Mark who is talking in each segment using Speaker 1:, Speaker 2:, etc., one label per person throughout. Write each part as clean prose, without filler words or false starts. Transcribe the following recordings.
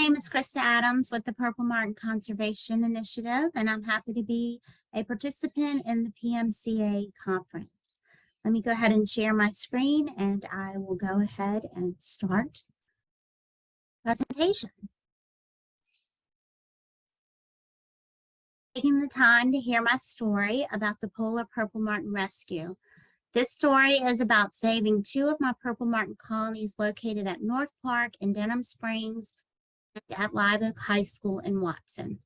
Speaker 1: name is Krista Adams with the Purple Martin Conservation Initiative, and I'm happy to be a participant in the PMCA conference. Let me go ahead and share my screen, and I will go ahead and start the presentation. Taking the time to hear my story about the Polar Purple Martin Rescue. This story is about saving two of my Purple Martin colonies located at North Park in Denham Springs and at Live Oak High School in Watson.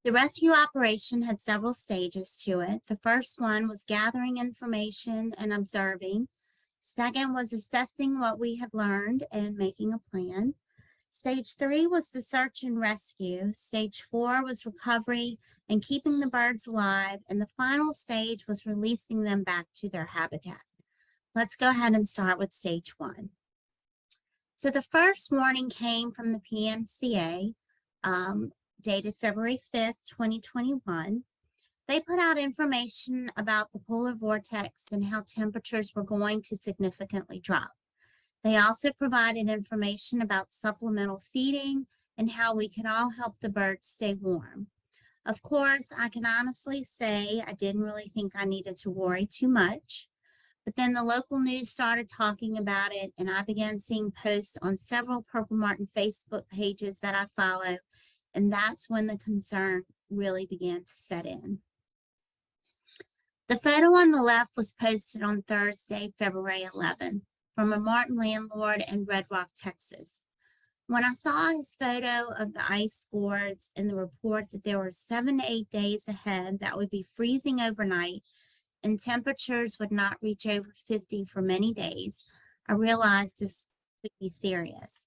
Speaker 1: The rescue operation had several stages to it. The first one was gathering information and observing. Second was assessing what we had learned and making a plan. Stage 3 was the search and rescue. Stage 4 was recovery and keeping the birds alive. And the final stage was releasing them back to their habitat. Let's go ahead and start with stage 1. So the first warning came from the PMCA, dated February 5th, 2021. They put out information about the polar vortex and how temperatures were going to significantly drop. They also provided information about supplemental feeding and how we could all help the birds stay warm. Of course, I can honestly say I didn't really think I needed to worry too much, but then the local news started talking about it, and I began seeing posts on several Purple Martin Facebook pages that I follow, and that's when the concern really began to set in. The photo on the left was posted on Thursday, February 11th. From a Martin landlord in Red Rock, Texas. When I saw his photo of the ice gourds and the report that there were 7 to 8 days ahead that would be freezing overnight and temperatures would not reach over 50 for many days, I realized this would be serious.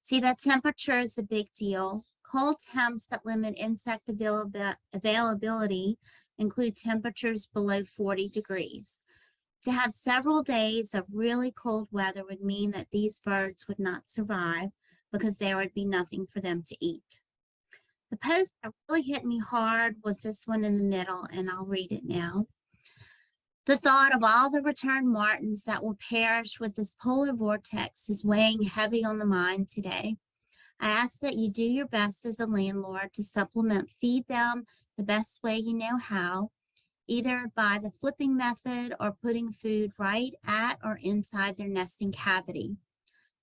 Speaker 1: See, that temperature is a big deal. Cold temps that limit insect availability include temperatures below 40 degrees. To have several days of really cold weather would mean that these birds would not survive because there would be nothing for them to eat. The post that really hit me hard was this one in the middle, and I'll read it now. The thought of all the returned martins that will perish with this polar vortex is weighing heavy on the mind today. I ask that you do your best as a landlord to supplement feed them the best way you know how, either by the flipping method or putting food right at or inside their nesting cavity.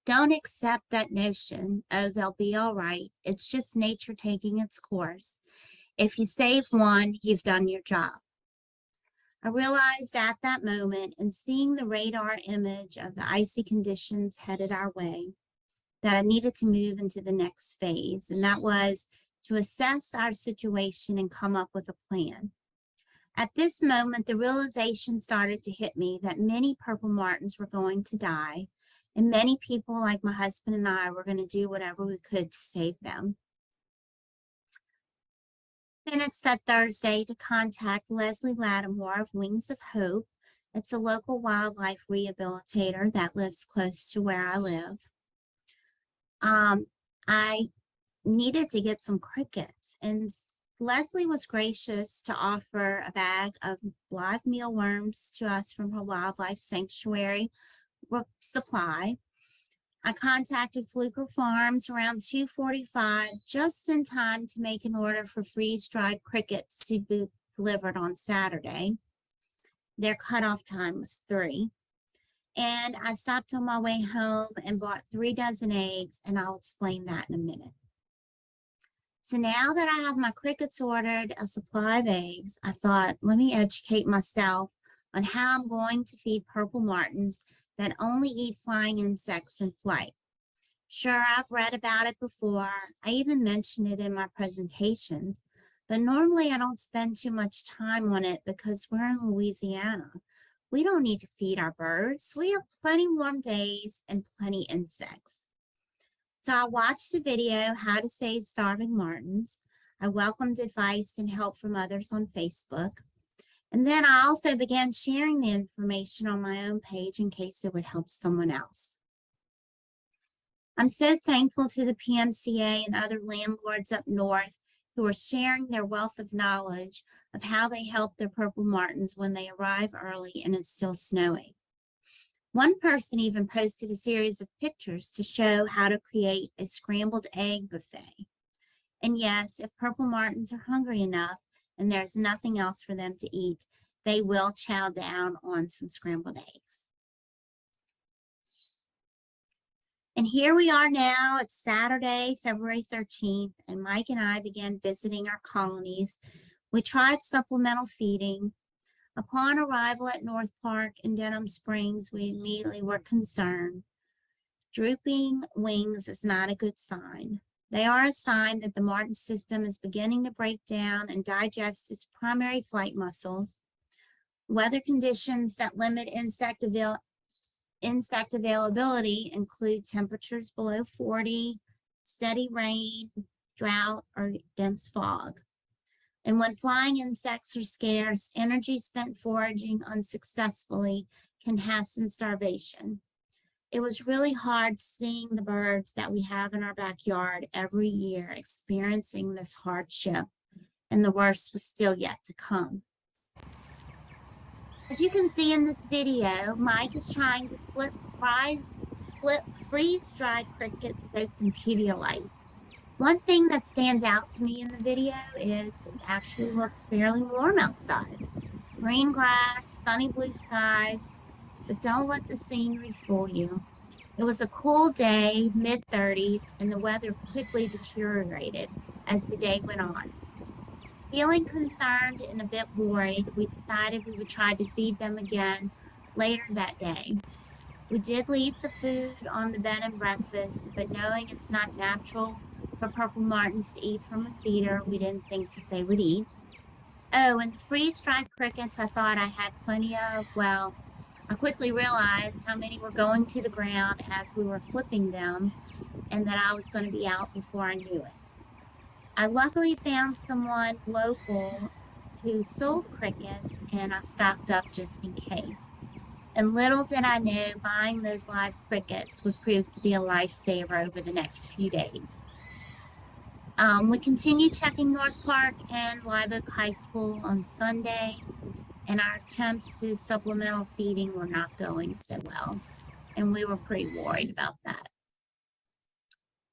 Speaker 1: Don't accept that notion, oh, they'll be all right. It's just nature taking its course. If you save one, you've done your job. I realized at that moment, and seeing the radar image of the icy conditions headed our way, that I needed to move into the next phase, and that was to assess our situation and come up with a plan. At this moment, the realization started to hit me that many Purple Martins were going to die, and many people like my husband and I were going to do whatever we could to save them. Minutes that Thursday to contact Leslie Lattimore of Wings of Hope. It's a local wildlife rehabilitator that lives close to where I live. I needed to get some crickets, and Leslie was gracious to offer a bag of live mealworms to us from her wildlife sanctuary supply. I contacted Fluker Farms around 2:45, just in time to make an order for freeze-dried crickets to be delivered on Saturday. Their cutoff time was 3. And I stopped on my way home and bought 3 dozen eggs, and I'll explain that in a minute. So now that I have my crickets ordered, a supply of eggs, I thought, let me educate myself on how I'm going to feed Purple Martins that only eat flying insects in flight. Sure, I've read about it before. I even mentioned it in my presentation, but normally I don't spend too much time on it because we're in Louisiana. We don't need to feed our birds. We have plenty warm days and plenty insects. So I watched a video, How to Save Starving Martins. I welcomed advice and help from others on Facebook. And then I also began sharing the information on my own page in case it would help someone else. I'm so thankful to the PMCA and other landlords up north who are sharing their wealth of knowledge of how they help their Purple Martins when they arrive early and it's still snowing. One person even posted a series of pictures to show how to create a scrambled egg buffet. And yes, if purple martins are hungry enough and there's nothing else for them to eat, they will chow down on some scrambled eggs. And here we are now. It's Saturday, February 13th, and Mike and I began visiting our colonies. We tried supplemental feeding. Upon arrival at North Park in Denham Springs, we immediately were concerned. Drooping wings is not a good sign. They are a sign that the marten system is beginning to break down and digest its primary flight muscles. Weather conditions that limit insect availability include temperatures below 40, steady rain, drought, or dense fog. And when flying insects are scarce, energy spent foraging unsuccessfully can hasten starvation. It was really hard seeing the birds that we have in our backyard every year experiencing this hardship, and the worst was still yet to come. As you can see in this video, Mike is trying to flip freeze-dried crickets soaked in Pedialyte. One thing that stands out to me in the video is it actually looks fairly warm outside. Green grass, sunny blue skies, but don't let the scenery fool you. It was a cool day, mid-30s, and the weather quickly deteriorated as the day went on. Feeling concerned and a bit worried, we decided we would try to feed them again later that day. We did leave the food on the bed and breakfast, but knowing it's not natural for purple martins to eat from a feeder, we didn't think that they would eat. Oh, and the freeze-dried crickets I thought I had plenty of, well, I quickly realized how many were going to the ground as we were flipping them, and that I was going to be out before I knew it. I luckily found someone local who sold crickets, and I stocked up just in case. And little did I know buying those live crickets would prove to be a lifesaver over the next few days. We continued checking North Park and Live Oak High School on Sunday, and our attempts to supplemental feeding were not going so well, and we were pretty worried about that.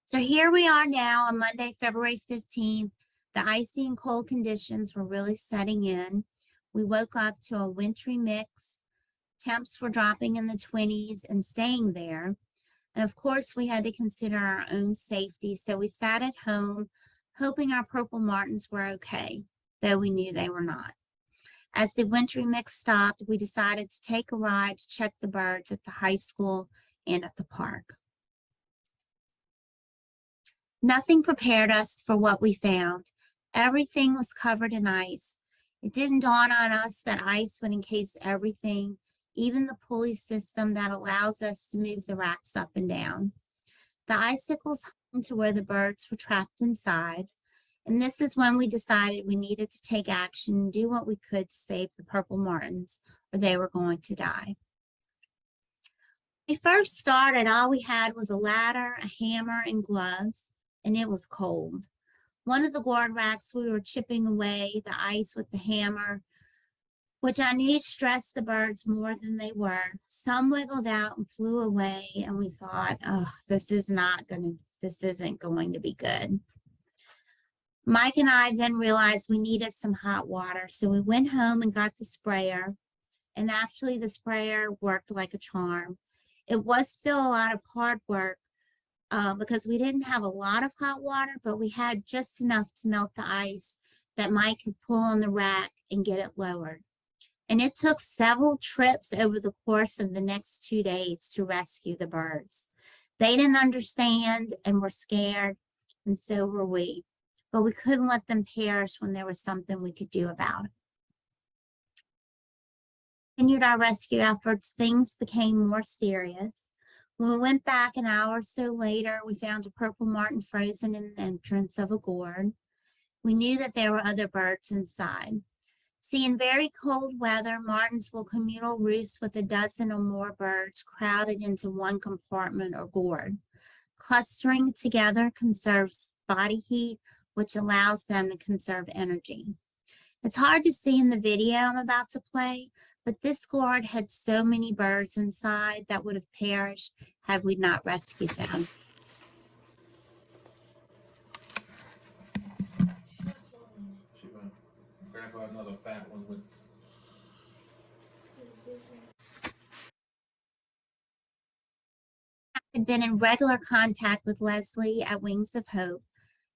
Speaker 1: So here we are now on Monday, February 15th. The icy and cold conditions were really setting in. We woke up to a wintry mix. Temps were dropping in the 20s and staying there. And of course, we had to consider our own safety. So we sat at home, hoping our purple martins were okay, though we knew they were not. As the wintry mix stopped, we decided to take a ride to check the birds at the high school and at the park. Nothing prepared us for what we found. Everything was covered in ice. It didn't dawn on us that ice would encase everything, even the pulley system that allows us to move the racks up and down. The icicles hung to where the birds were trapped inside, and this is when we decided we needed to take action and do what we could to save the purple martins, or they were going to die. When we first started, all we had was a ladder, a hammer, and gloves, and it was cold. One of the gourd racks, we were chipping away the ice with the hammer, which I knew stressed the birds more than they were. Some wiggled out and flew away, and we thought, oh, this isn't going to be good. Mike and I then realized we needed some hot water, so we went home and got the sprayer, and actually the sprayer worked like a charm. It was still a lot of hard work because we didn't have a lot of hot water, but we had just enough to melt the ice that Mike could pull on the rack and get it lowered. And it took several trips over the course of the next 2 days to rescue the birds. They didn't understand and were scared, and so were we. But we couldn't let them perish when there was something we could do about it. Continued our rescue efforts, things became more serious. When we went back an hour or so later, we found a purple martin frozen in the entrance of a gourd. We knew that there were other birds inside. See, in very cold weather, martins will communal roost with a dozen or more birds crowded into one compartment or gourd. Clustering together conserves body heat, which allows them to conserve energy. It's hard to see in the video I'm about to play, but this gourd had so many birds inside that would have perished had we not rescued them.
Speaker 2: Grandpa, another fat one with.
Speaker 1: I had been in regular contact with Leslie at Wings of Hope.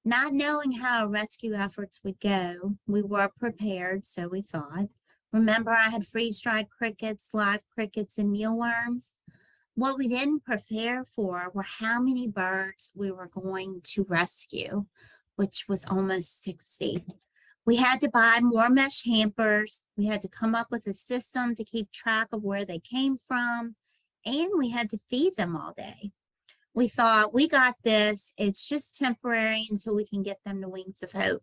Speaker 1: Not knowing how our rescue efforts would go, we were prepared, so we thought. Remember, I had freeze-dried crickets, live crickets, and mealworms? What we didn't prepare for were how many birds we were going to rescue, which was almost 60. We had to buy more mesh hampers. We had to come up with a system to keep track of where they came from, and we had to feed them all day. We thought, we got this. It's just temporary until we can get them to Wings of Hope.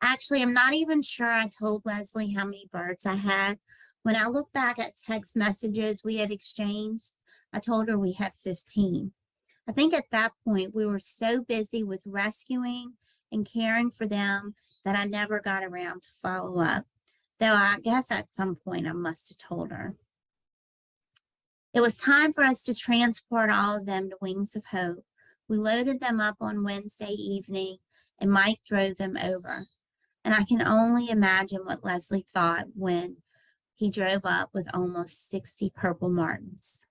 Speaker 1: Actually, I'm not even sure I told Leslie how many birds I had. When I look back at text messages we had exchanged, I told her we had 15. I think at that point, we were so busy with rescuing and caring for them that I never got around to follow up, though I guess at some point I must have told her. It was time for us to transport all of them to Wings of Hope. We loaded them up on Wednesday evening, and Mike drove them over. And I can only imagine what Leslie thought when he drove up with almost 60 purple martins.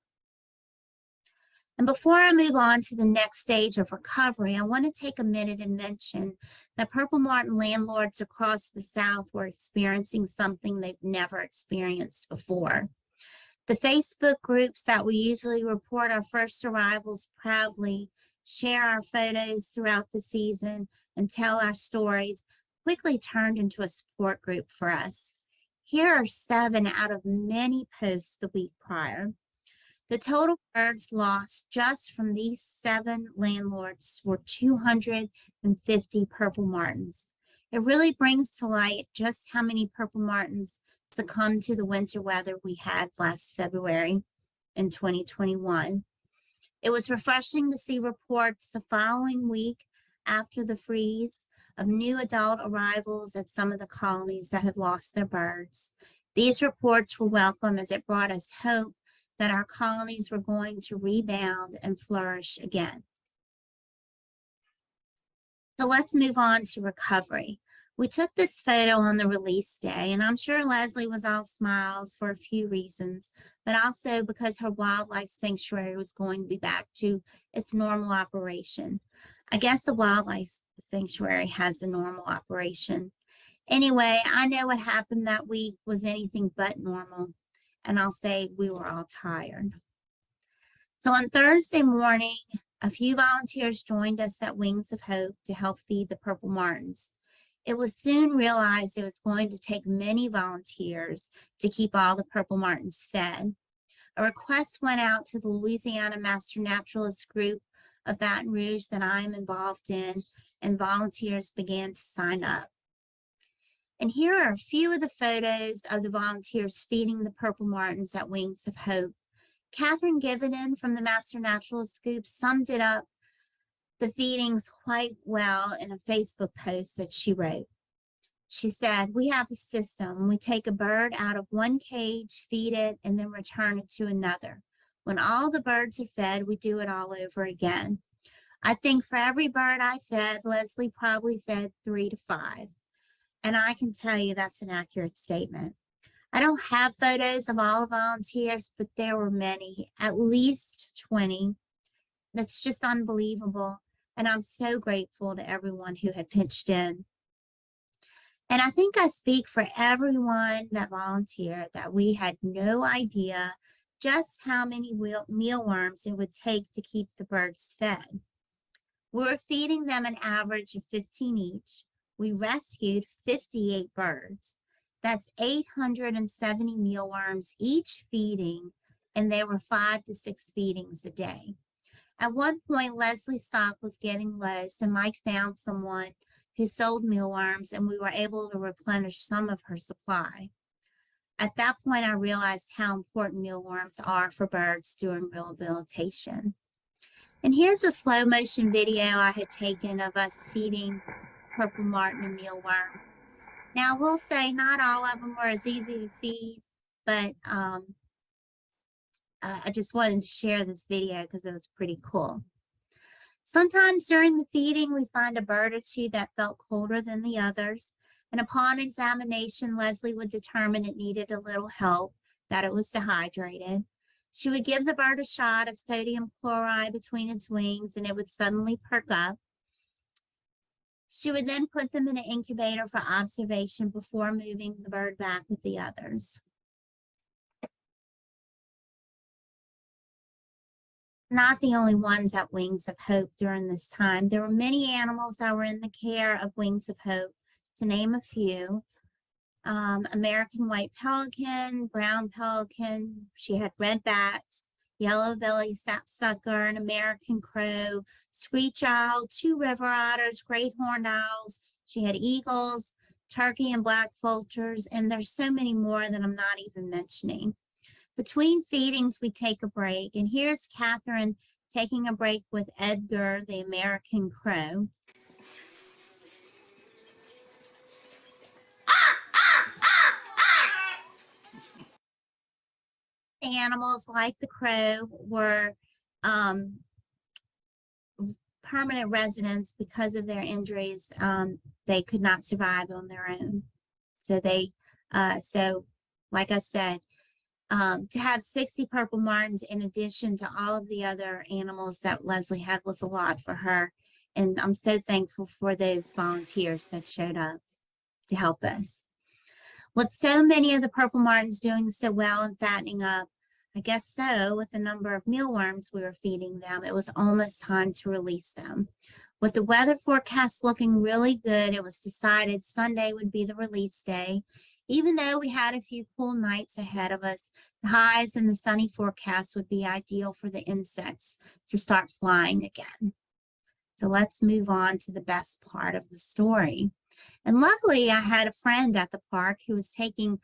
Speaker 1: And before I move on to the next stage of recovery, I want to take a minute and mention that purple martin landlords across the South were experiencing something they've never experienced before. The Facebook groups that we usually report our first arrivals proudly, share our photos throughout the season, and tell our stories quickly turned into a support group for us. Here are 7 out of many posts the week prior. The total birds lost just from these 7 landlords were 250 purple martins. It really brings to light just how many purple martins succumbed to the winter weather we had last February in 2021. It was refreshing to see reports the following week after the freeze of new adult arrivals at some of the colonies that had lost their birds. These reports were welcome as it brought us hope that our colonies were going to rebound and flourish again. So let's move on to recovery. We took this photo on the release day, and I'm sure Leslie was all smiles for a few reasons, but also because her wildlife sanctuary was going to be back to its normal operation. I guess the wildlife sanctuary has the normal operation. Anyway, I know what happened that week was anything but normal, and I'll say we were all tired. So on Thursday morning, a few volunteers joined us at Wings of Hope to help feed the purple martins. It was soon realized it was going to take many volunteers to keep all the purple martins fed. A request went out to the Louisiana Master Naturalist group of Baton Rouge that I am involved in, and volunteers began to sign up. And here are a few of the photos of the volunteers feeding the purple martins at Wings of Hope. Catherine Givenden from the Master Naturalist Scoop summed it up, the feedings, quite well in a Facebook post that she wrote. She said, "We have a system. We take a bird out of one cage, feed it, and then return it to another. When all the birds are fed, we do it all over again. I think for every bird I fed, Leslie probably fed 3 to 5. And I can tell you that's an accurate statement. I don't have photos of all the volunteers, but there were many, at least 20. That's just unbelievable. And I'm so grateful to everyone who had pitched in. And I think I speak for everyone that volunteered that we had no idea just how many mealworms it would take to keep the birds fed. We were feeding them an average of 15 each. We rescued 58 birds. That's 870 mealworms each feeding, and there were 5 to 6 feedings a day. At one point, Leslie's stock was getting low, so Mike found someone who sold mealworms, and we were able to replenish some of her supply. At that point, I realized how important mealworms are for birds during rehabilitation. And here's a slow motion video I had taken of us feeding purple martin and mealworm. Now, I will say not all of them were as easy to feed, but I just wanted to share this video because it was pretty cool. Sometimes during the feeding, we find a bird or two that felt colder than the others. And upon examination, Leslie would determine it needed a little help, that it was dehydrated. She would give the bird a shot of sodium chloride between its wings, and it would suddenly perk up. She would then put them in an incubator for observation before moving the bird back with the others. Not the only ones at Wings of Hope during this time. There were many animals that were in the care of Wings of Hope, to name a few. American white pelican, brown pelican. She had red bats, yellow-bellied sapsucker, an American crow, screech owl, 2 river otters, great horned owls. She had eagles, turkey and black vultures, and there's so many more that I'm not even mentioning. Between feedings, we take a break, and here's Catherine taking a break with Edgar, the American crow. Animals like the crow were permanent residents because of their injuries. They could not survive on their own. So like I said, to have 60 purple martins in addition to all of the other animals that Leslie had was a lot for her. And I'm so thankful for those volunteers that showed up to help us. With so many of the purple martins doing so well and fattening up, I guess so, with the number of mealworms we were feeding them, it was almost time to release them. With the weather forecast looking really good, it was decided Sunday would be the release day. Even though we had a few cool nights ahead of us, the highs and the sunny forecast would be ideal for the insects to start flying again. So let's move on to the best part of the story. And luckily, I had a friend at the park who was taking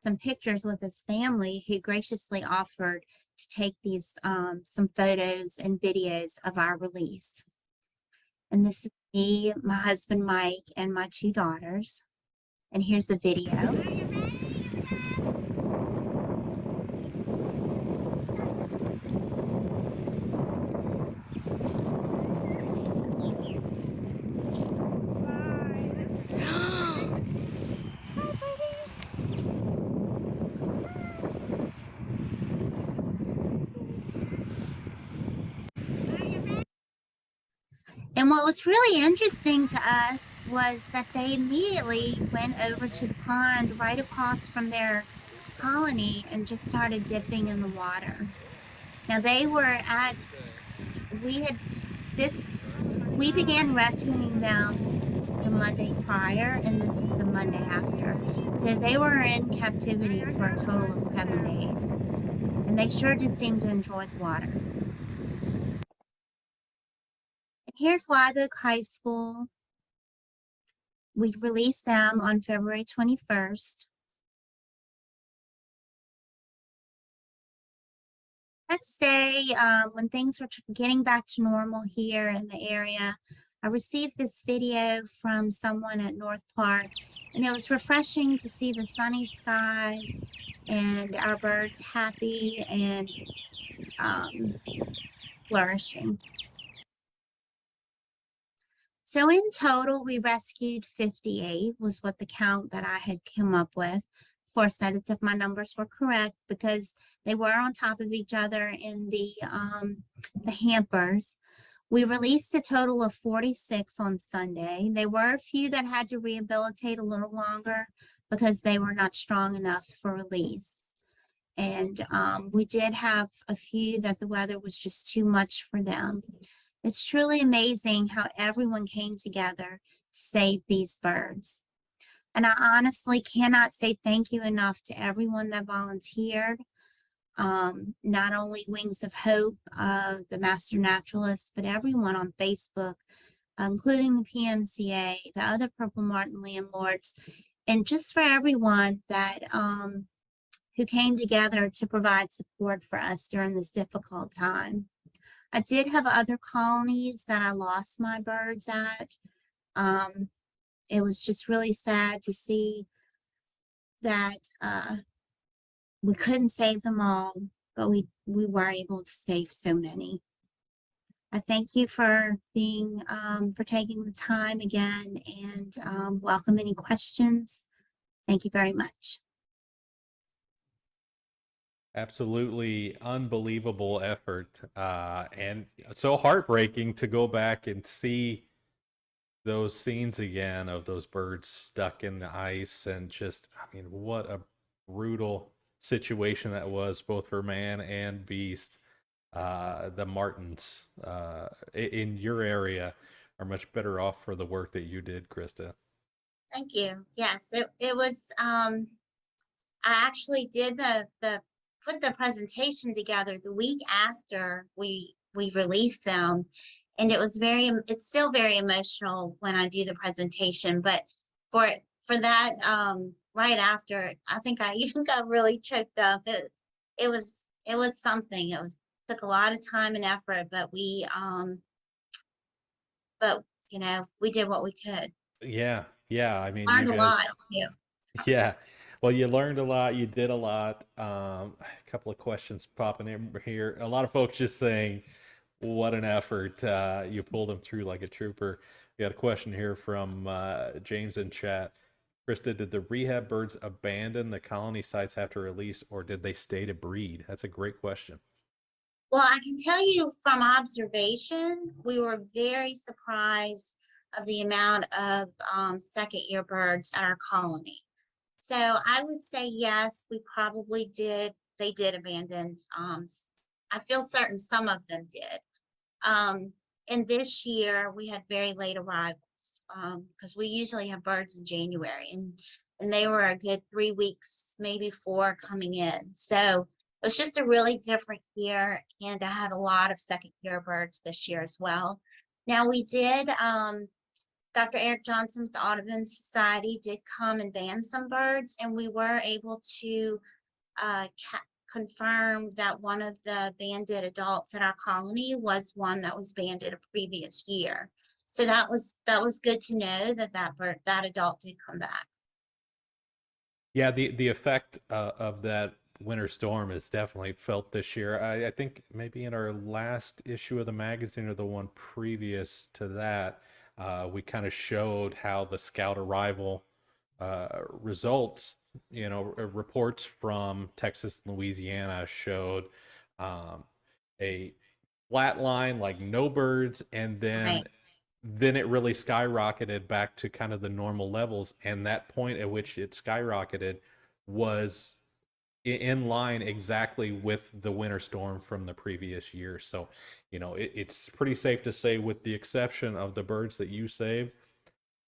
Speaker 1: some pictures with his family, who graciously offered to take these some photos and videos of our release. And this is me, my husband Mike, and my 2 daughters. And here's the video. And what was really interesting to us was that they immediately went over to the pond right across from their colony and just started dipping in the water. Now we began rescuing them the Monday prior, and this is the Monday after. So they were in captivity for a total of 7 days, and they sure did seem to enjoy the water. Here's Live Oak High School. We released them on February 21st. Next day, when things were getting back to normal here in the area, I received this video from someone at North Park, and it was refreshing to see the sunny skies and our birds happy and flourishing. So in total, we rescued 58 was what the count that I had come up with. Of course, that is if my numbers were correct, because they were on top of each other in the hampers. We released a total of 46 on Sunday. There were a few that had to rehabilitate a little longer because they were not strong enough for release. And we did have a few that the weather was just too much for them. It's truly amazing how everyone came together to save these birds. And I honestly cannot say thank you enough to everyone that volunteered. Not only Wings of Hope, the Master Naturalists, but everyone on Facebook, including the PMCA, the other Purple Martin landlords, and just for everyone that who came together to provide support for us during this difficult time. I did have other colonies that I lost my birds at. It was just really sad to see that we couldn't save them all, but we were able to save so many. I thank you for being for taking the time again, and welcome any questions. Thank you very much.
Speaker 3: Absolutely unbelievable effort, and so heartbreaking to go back and see those scenes again of those birds stuck in the ice. And just, I mean, what a brutal situation that was, both for man and beast. The martins in your area are much better off for the work that you did, Krista.
Speaker 1: Thank you. Yes, it was I actually did the put the presentation together the week after we released them, and it's still very emotional when I do the presentation, but for that right after, I think I even got really choked up. It was something. It was took a lot of time and effort, but we did what we could.
Speaker 3: Yeah, I mean, you
Speaker 1: Learned a lot
Speaker 3: guys.
Speaker 1: too.
Speaker 3: Yeah. Well, you learned a lot. You did a lot. A couple of questions popping in here. A lot of folks just saying, what an effort. You pulled them through like a trooper. We got a question here from James in chat. Krista, did the rehab birds abandon the colony sites after release, or did they stay to breed? That's a great question.
Speaker 1: Well, I can tell you from observation, we were very surprised of the amount of second year birds at our colony. So I would say yes, we probably did. They did abandon. I feel certain some of them did. And this year we had very late arrivals because we usually have birds in January, and they were a good 3 weeks, maybe 4 coming in. So it was just a really different year, and I had a lot of second year birds this year as well. Now we did, Dr. Eric Johnson with the Audubon Society did come and ban some birds, and we were able to confirm that one of the banded adults at our colony was one that was banded a previous year. So that was good to know that adult did come back.
Speaker 3: Yeah, the effect of that winter storm is definitely felt this year. I think maybe in our last issue of the magazine or the one previous to that, we kind of showed how the scout arrival results, reports from Texas and Louisiana showed a flat line, like no birds, and
Speaker 1: Right.
Speaker 3: then it really skyrocketed back to kind of the normal levels. And that point at which it skyrocketed was in line exactly with the winter storm from the previous year. So, it's pretty safe to say, with the exception of the birds that you saved,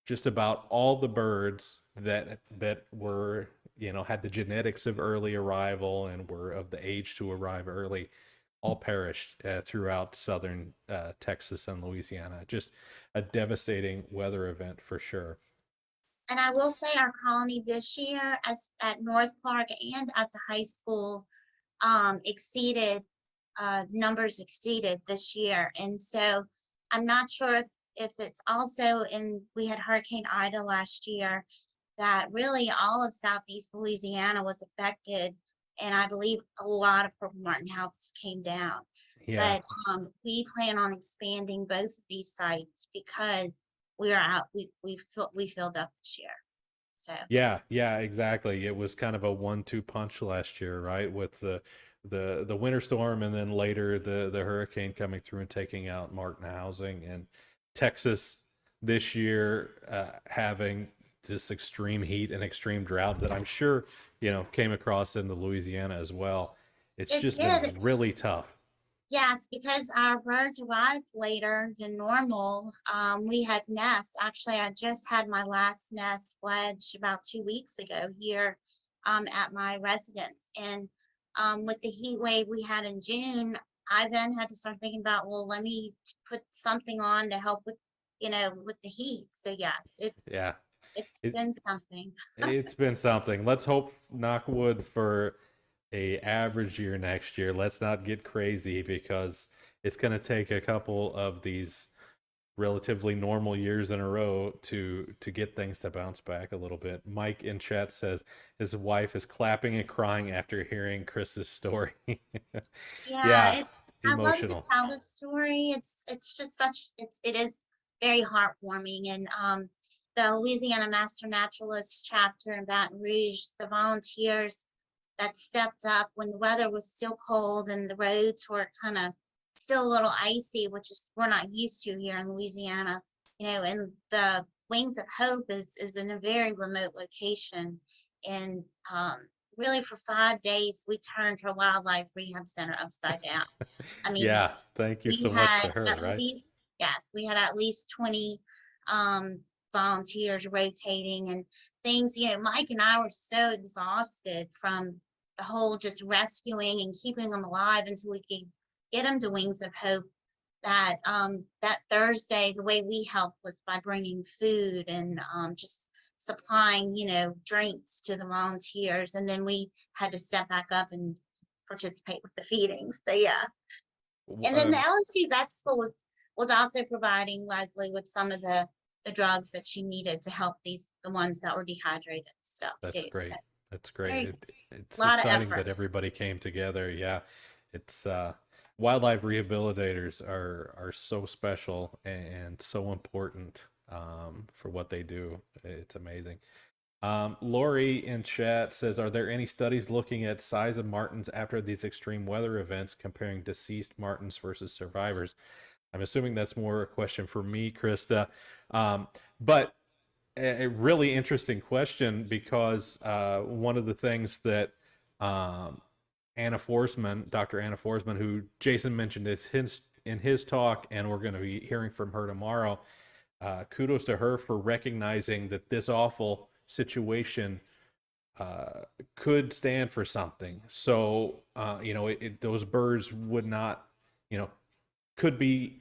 Speaker 3: just about all the birds that were, had the genetics of early arrival and were of the age to arrive early, all perished throughout southern Texas and Louisiana. Just a devastating weather event for sure.
Speaker 1: And I will say our colony this year, as at North Park and at the high school, exceeded numbers exceeded this year. And so I'm not sure if it's also we had Hurricane Ida last year, that really all of Southeast Louisiana was affected. And I believe a lot of purple martin houses came down.
Speaker 3: Yeah.
Speaker 1: But we plan on expanding both of these sites because we are out, we filled up this year. So
Speaker 3: Yeah, exactly. It was kind of a 1-2 punch last year, right? With the winter storm, and then later the hurricane coming through and taking out Martin housing, and Texas this year having just extreme heat and extreme drought that I'm sure came across into Louisiana as well. It's
Speaker 1: it
Speaker 3: just
Speaker 1: did.
Speaker 3: been really tough.
Speaker 1: Yes, because our birds arrived later than normal. We had nests. Actually, I just had my last nest fledged about 2 weeks ago here at my residence. And with the heat wave we had in June, I then had to start thinking about, well, let me put something on to help with, with the heat. So yes,
Speaker 3: Yeah.
Speaker 1: it's
Speaker 3: It,
Speaker 1: been something.
Speaker 3: it's been something. Let's hope, knock wood, for a average year next year. Let's not get crazy, because it's going to take a couple of these relatively normal years in a row to get things to bounce back a little bit. Mike in chat says his wife is clapping and crying after hearing Krista's story.
Speaker 1: Yeah,
Speaker 3: Yeah,
Speaker 1: I love to
Speaker 3: emotional.
Speaker 1: tell the story. It's just such it is very heartwarming. And the Louisiana Master Naturalist chapter in Baton Rouge, the volunteers that stepped up when the weather was still cold and the roads were kind of still a little icy, which is we're not used to here in Louisiana, and the Wings of Hope is in a very remote location. And really for 5 days we turned her wildlife rehab center upside down. I mean,
Speaker 3: Yeah, thank you
Speaker 1: we
Speaker 3: so much
Speaker 1: had
Speaker 3: to her,
Speaker 1: at
Speaker 3: right?
Speaker 1: least, yes, we had at least 20 um, volunteers rotating and things. Mike and I were so exhausted from the whole just rescuing and keeping them alive until we could get them to Wings of Hope. That Thursday, the way we helped was by bringing food and just supplying, drinks to the volunteers, and then we had to step back up and participate with the feedings. So yeah.
Speaker 3: W-
Speaker 1: And then the
Speaker 3: Um,
Speaker 1: LSU vet school was also providing Leslie with some of the drugs that she needed to help the ones that were dehydrated and stuff too.
Speaker 3: that's great.
Speaker 1: So
Speaker 3: That's great.
Speaker 1: very
Speaker 3: It's
Speaker 1: lot of
Speaker 3: exciting
Speaker 1: effort.
Speaker 3: that everybody came together. Yeah, it's wildlife rehabilitators are so special and so important for what they do. It's amazing. Lori in chat says, "Are there any studies looking at size of martins after these extreme weather events, comparing deceased martins versus survivors?" I'm assuming that's more a question for me, Krista. But a really interesting question because one of the things that um, Anna Forsman, Dr. Anna Forsman, who Jason mentioned in his talk, and we're going to be hearing from her tomorrow. Kudos to her for recognizing that this awful situation could stand for something. So, those birds would not, you know, could be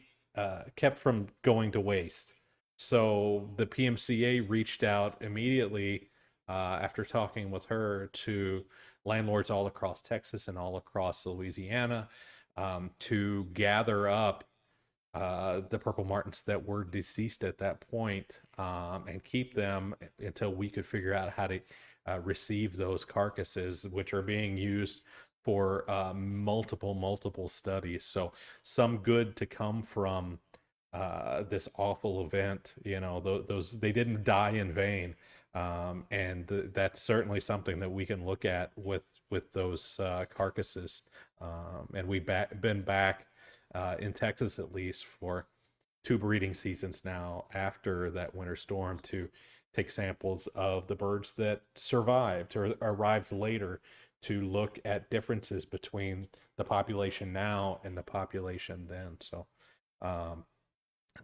Speaker 3: kept from going to waste. So the PMCA reached out immediately after talking with her to landlords all across Texas and all across Louisiana to gather up the purple martins that were deceased at that point, and keep them until we could figure out how to receive those carcasses, which are being used for multiple studies. So some good to come from this awful event. Those they didn't die in vain, and that's certainly something that we can look at with those carcasses. And we've been back in Texas at least for 2 breeding seasons now after that winter storm to take samples of the birds that survived or arrived later to look at differences between the population now and the population then. So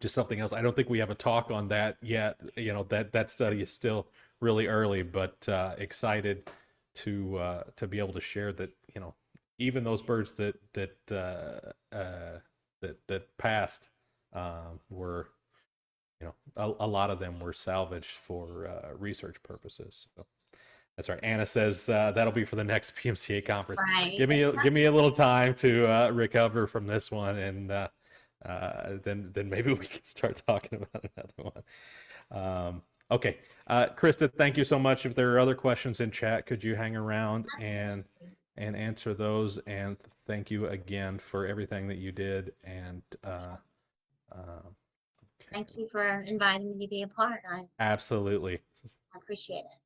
Speaker 3: just something else. I don't think we have a talk on that yet. That study is still really early, but excited to be able to share that. Even those birds that passed were, a lot of them were salvaged for research purposes. So that's right. Anna says that'll be for the next PMCA conference.
Speaker 1: Right.
Speaker 3: Give me a little time to recover from this one, and then maybe we can start talking about another one. Okay, Krista, thank you so much. If there are other questions in chat, could you hang around and answer those? And thank you again for everything that you did. And okay.
Speaker 1: Thank you for inviting me to be a part. I
Speaker 3: Absolutely.
Speaker 1: appreciate it.